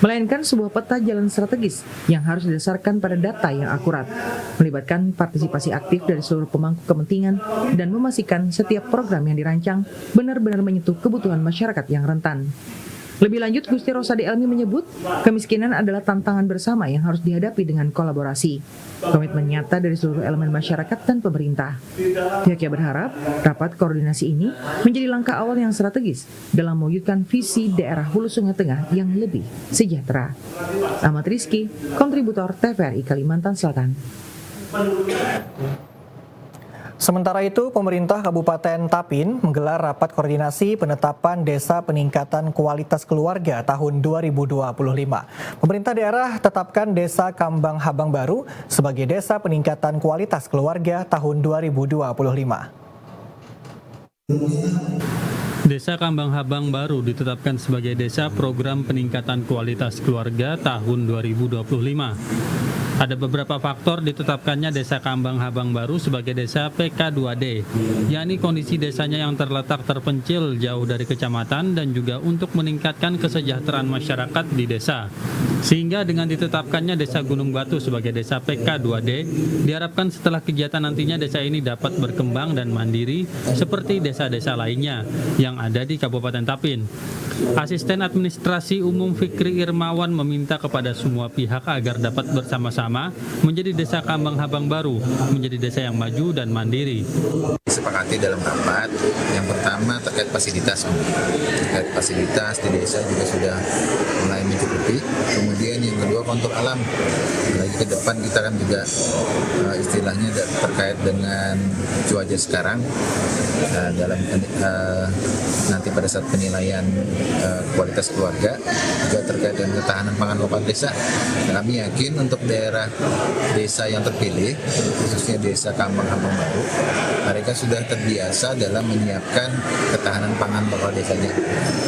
melainkan sebuah peta jalan strategis yang harus didasarkan pada data yang akurat, melibatkan partisipasi aktif dari seluruh pemangku kepentingan, dan memastikan setiap program yang dirancang benar-benar menyentuh kebutuhan masyarakat yang rentan. Lebih lanjut, Gusti Rosadi Elmi menyebut kemiskinan adalah tantangan bersama yang harus dihadapi dengan kolaborasi. Komitmen nyata dari seluruh elemen masyarakat dan pemerintah. Pihaknya berharap rapat koordinasi ini menjadi langkah awal yang strategis dalam mewujudkan visi daerah Hulu Sungai Tengah yang lebih sejahtera. Ahmad Rizky, kontributor TVRI Kalimantan Selatan. Sementara itu, pemerintah Kabupaten Tapin menggelar rapat koordinasi penetapan Desa Peningkatan Kualitas Keluarga tahun 2025. Pemerintah daerah tetapkan Desa Kambang Habang Baru sebagai Desa Peningkatan Kualitas Keluarga tahun 2025. Desa Kambang Habang Baru ditetapkan sebagai Desa Program Peningkatan Kualitas Keluarga tahun 2025. Ada beberapa faktor ditetapkannya Desa Kambang Habang Baru sebagai desa PK2D, yakni kondisi desanya yang terletak terpencil jauh dari kecamatan dan juga untuk meningkatkan kesejahteraan masyarakat di desa. Sehingga dengan ditetapkannya Desa Gunung Batu sebagai desa PK2D, diharapkan setelah kegiatan nantinya desa ini dapat berkembang dan mandiri seperti desa-desa lainnya yang ada di Kabupaten Tapin. Asisten Administrasi Umum Fikri Irmawan meminta kepada semua pihak agar dapat bersama-sama menjadi Desa Kambang Habang Baru, menjadi desa yang maju dan mandiri. Disepakati dalam rapat, yang pertama terkait fasilitas. Terkait fasilitas di desa juga sudah mulai mencukupi. Kemudian yang kedua kontur alam. Lagi ke depan kita kan juga istilahnya terkait dengan cuaca sekarang dalam nanti pada saat penilaian kualitas keluarga juga terkait dengan ketahanan pangan lokal desa. Kami yakin untuk daerah desa yang terpilih, khususnya Desa Kambang Habang Baru, mereka sudah terbiasa dalam menyiapkan ketahanan pangan lokal desanya.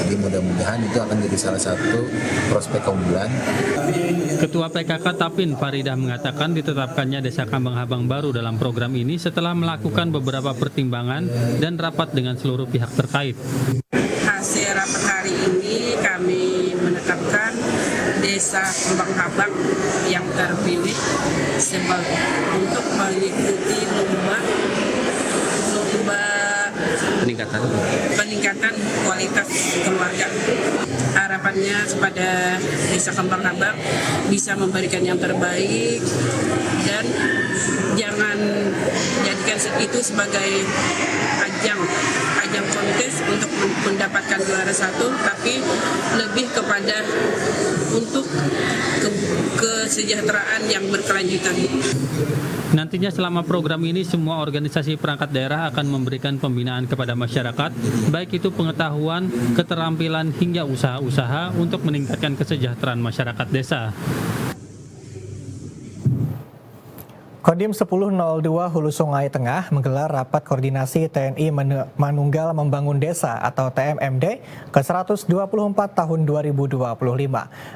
Jadi mudah-mudahan itu akan jadi salah satu prospek keunggulan. Ketua PKK Tapin Faridah mengatakan ditetapkannya Desa Kambang Habang Baru dalam program ini setelah melakukan beberapa pertimbangan dan rapat dengan seluruh pihak terkait. Hasil rapat hari ini kami menetapkan Desa Kambang Habang yang terpilih untuk mengikuti lomba peningkatan kualitas keluarga. Harapannya kepada Desa Kambang Habang bisa memberikan yang terbaik dan jangan jadikan itu sebagai ajang kontes untuk mendapatkan juara satu, tapi lebih kepada untuk kesejahteraan yang berkelanjutan. Nantinya selama program ini semua organisasi perangkat daerah akan memberikan pembinaan kepada masyarakat, baik itu pengetahuan, keterampilan hingga usaha-usaha untuk meningkatkan kesejahteraan masyarakat desa. Kodim 1002 Hulu Sungai Tengah menggelar rapat koordinasi TNI Manunggal Membangun Desa atau TMMD ke-124 tahun 2025.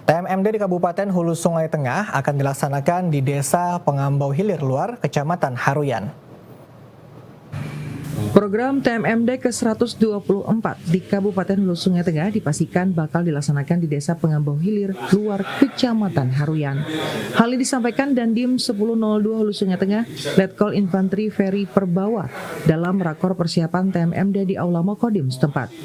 TMMD di Kabupaten Hulu Sungai Tengah akan dilaksanakan di Desa Pengambau Hilir Luar, Kecamatan Haruyan. Program TMMD ke-124 di Kabupaten Hulu Sungai Tengah dipastikan bakal dilaksanakan di Desa Pengambau Hilir Luar, Kecamatan Haruyan. Hal ini disampaikan Dandim 1002 Hulu Sungai Tengah, Letkol Infanteri Ferry Perbawa dalam rakor persiapan TMMD di Aula Makodim setempat.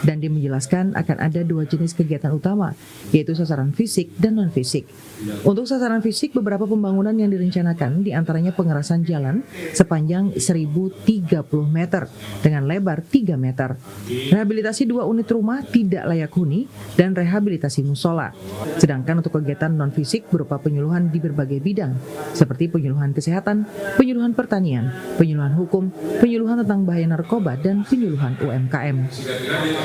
Dandim menjelaskan akan ada dua jenis kegiatan utama, yaitu sasaran fisik dan non-fisik. Untuk sasaran fisik, beberapa pembangunan yang direncanakan diantaranya pengerasan jalan sepanjang 1030 meter dengan lebar 3 meter, rehabilitasi 2 unit rumah tidak layak huni, dan rehabilitasi musola. Sedangkan untuk kegiatan non-fisik berupa penyuluhan di berbagai bidang, seperti penyuluhan kesehatan, penyuluhan pertanian, penyuluhan hukum, penyuluhan tentang bahaya narkoba, dan penyuluhan UMKM.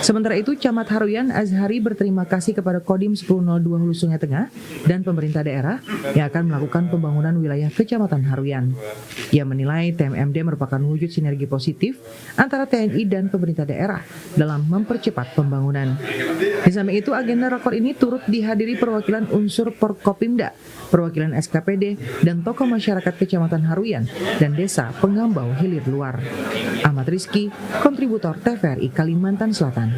Sementara itu, Camat Haruyan Azhari berterima kasih kepada Kodim 1002 Hulu Sungai Tengah dan pemerintah daerah yang akan melakukan pembangunan wilayah Kecamatan Haruyan. Ia menilai TMMD merupakan wujud sinergi positif antara TNI dan pemerintah daerah dalam mempercepat pembangunan. Di samping itu, agenda rakor ini turut dihadiri perwakilan unsur Porkopimda, perwakilan SKPD, dan tokoh masyarakat Kecamatan Haruyan dan Desa Pengambau Hilir Luar. Ahmad Rizky, kontributor TVRI Kalimantan Selatan.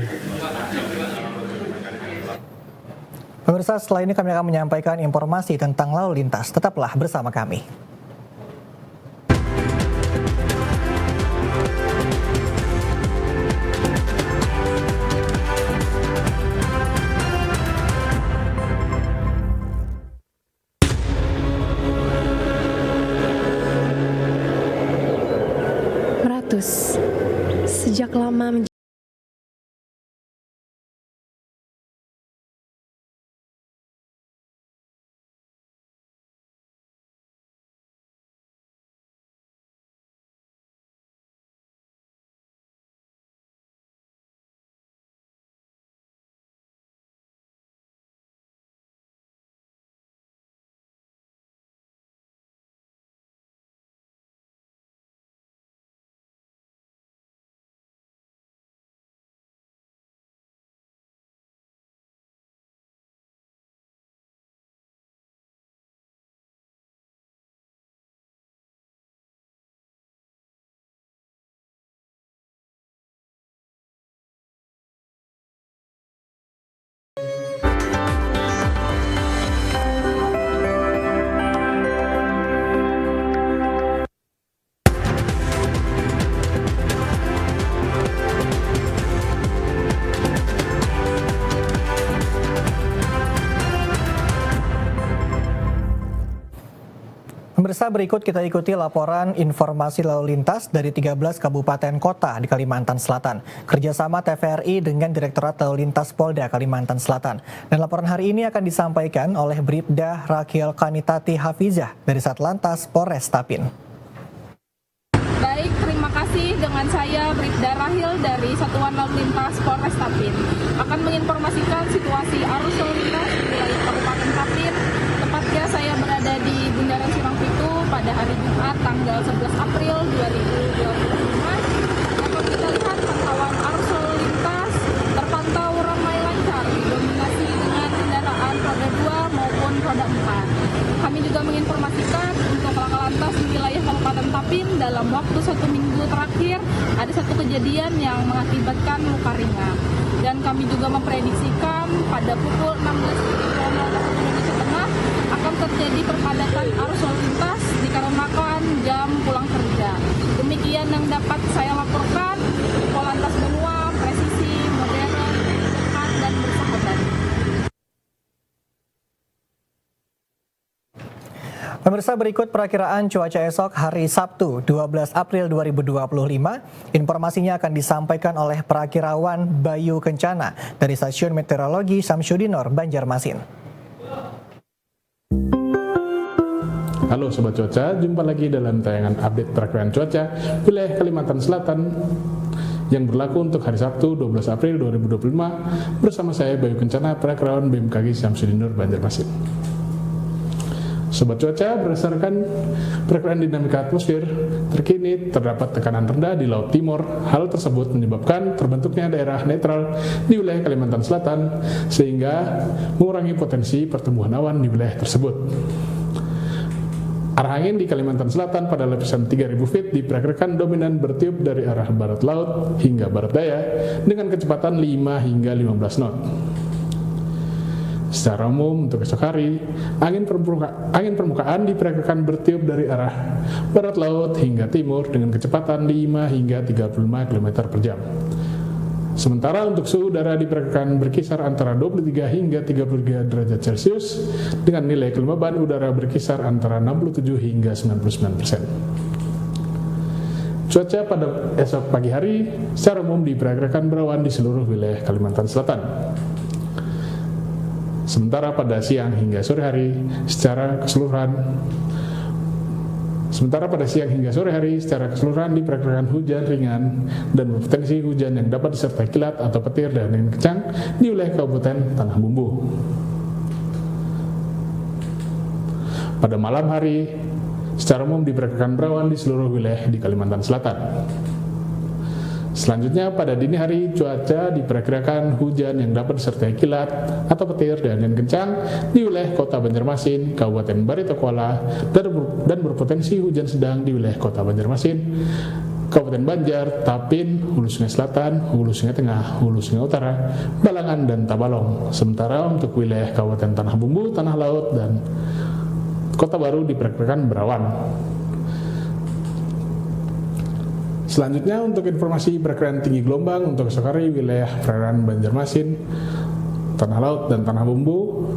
Pemirsa, setelah ini kami akan menyampaikan informasi tentang lalu lintas. Tetaplah bersama kami. ratus. Sejak lama Pemirsa, berikut kita ikuti laporan informasi lalu lintas dari 13 kabupaten kota di Kalimantan Selatan. Kerjasama TVRI dengan Direktorat Lalu Lintas Polda Kalimantan Selatan. Dan laporan hari ini akan disampaikan oleh Bribda Rakhil Kanitati Hafizah dari Satlantas Polres Tapin. Baik, terima kasih. Dengan saya Bribda Rakhil dari Satuan Lalu Lintas Polres Tapin akan menginformasikan situasi arus lalu lintas di wilayah Kabupaten Tapin. Tepatnya saya berada di Bundaran Surangpitu pada hari Jumat tanggal 11 April 2025. Dapat kita lihat pantauan arus lalu lintas terpantau ramai lancar, didominasi dengan kendaraan roda 2 maupun roda 4. Kami juga menginformasikan untuk laka lantas di wilayah Kabupaten Tapin dalam waktu 1 minggu terakhir ada satu kejadian yang mengakibatkan luka ringan. Dan kami juga memprediksikan pada pukul 16.00 waktu Indonesia Tengah akan terjadi perpadatan arus lalu lintas dikarenakan jam pulang kerja. Demikian yang dapat saya laporkan. Polantas Benua, presisi, modern, cepat, dan bersahabat. Pemirsa, berikut perakiraan cuaca esok hari Sabtu 12 April 2025. Informasinya akan disampaikan oleh perakirawan Bayu Kencana dari Stasiun Meteorologi Samsudinor, Banjarmasin. Halo Sobat Cuaca, jumpa lagi dalam tayangan update perakiraan cuaca wilayah Kalimantan Selatan yang berlaku untuk hari Sabtu 12 April 2025 bersama saya Bayu Kencana, perakirawan BMKG Samsudinor, Banjarmasin. Sobat Cuaca, berdasarkan perakiraan dinamika atmosfer terkini terdapat tekanan rendah di Laut Timur. Hal tersebut menyebabkan terbentuknya daerah netral di wilayah Kalimantan Selatan sehingga mengurangi potensi pertumbuhan awan di wilayah tersebut. Arah angin di Kalimantan Selatan pada lapisan 3000 feet diperkirakan dominan bertiup dari arah barat laut hingga barat daya dengan kecepatan 5 hingga 15 knot. Secara umum untuk esok hari, angin permukaan diperkirakan bertiup dari arah barat laut hingga timur dengan kecepatan 5 hingga 35 km per jam. Sementara untuk suhu udara diperkirakan berkisar antara 23 hingga 33 derajat Celcius dengan nilai kelembaban udara berkisar antara 67 hingga 99%. Cuaca pada esok pagi hari secara umum diperkirakan berawan di seluruh wilayah Kalimantan Selatan. Sementara pada siang hingga sore hari secara keseluruhan diperkirakan hujan ringan dan berpotensi hujan yang dapat disertai kilat atau petir dan angin kencang di wilayah Kabupaten Tanah Bumbu. Pada malam hari, secara umum diperkirakan berawan di seluruh wilayah di Kalimantan Selatan. Selanjutnya, pada dini hari cuaca diperkirakan hujan yang dapat disertai kilat atau petir dan angin kencang di wilayah Kota Banjarmasin, Kabupaten Barito Kuala, dan berpotensi hujan sedang di wilayah Kota Banjarmasin, Kabupaten Banjar, Tapin, Hulu Sungai Selatan, Hulu Sungai Tengah, Hulu Sungai Utara, Balangan, dan Tabalong. Sementara untuk wilayah Kabupaten Tanah Bumbu, Tanah Laut, dan Kota Baru diperkirakan berawan. Selanjutnya untuk informasi perakiraan tinggi gelombang untuk esok hari wilayah perairan Banjarmasin, Tanah Laut, dan Tanah Bumbu,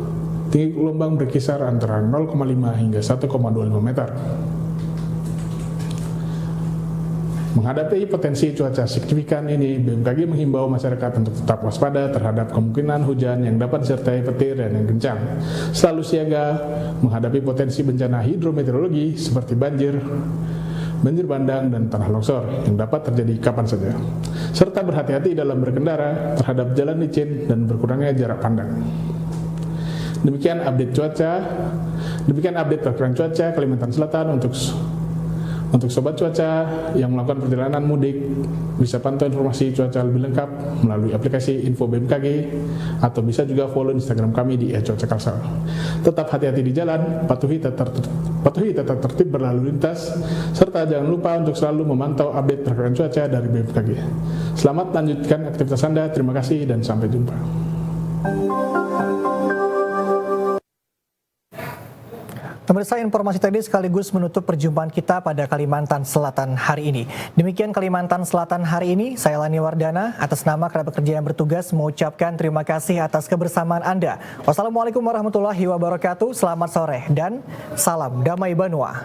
tinggi gelombang berkisar antara 0,5 hingga 1,25 meter. Menghadapi potensi cuaca signifikan ini, BMKG menghimbau masyarakat untuk tetap waspada terhadap kemungkinan hujan yang dapat disertai petir dan angin kencang. Selalu siaga menghadapi potensi bencana hidrometeorologi seperti banjir bandang, dan tanah longsor yang dapat terjadi kapan saja. Serta berhati-hati dalam berkendara terhadap jalan licin dan berkurangnya jarak pandang. Demikian update perkiraan cuaca Kalimantan Selatan untuk sobat cuaca yang melakukan perjalanan mudik bisa pantau informasi cuaca lebih lengkap melalui aplikasi Info BMKG atau bisa juga follow Instagram kami di @cuacakalsel. Tetap hati-hati di jalan, patuhi tata tertib berlalu lintas, serta jangan lupa untuk selalu memantau update perkiraan cuaca dari BMKG. Selamat lanjutkan aktivitas Anda, terima kasih dan sampai jumpa. Pemirsa, informasi tadi sekaligus menutup perjumpaan kita pada Kalimantan Selatan hari ini. Demikian Kalimantan Selatan hari ini, saya Lani Wardana, atas nama kerabat kerja yang bertugas mengucapkan terima kasih atas kebersamaan Anda. Wassalamualaikum warahmatullahi wabarakatuh, selamat sore dan salam damai Banua.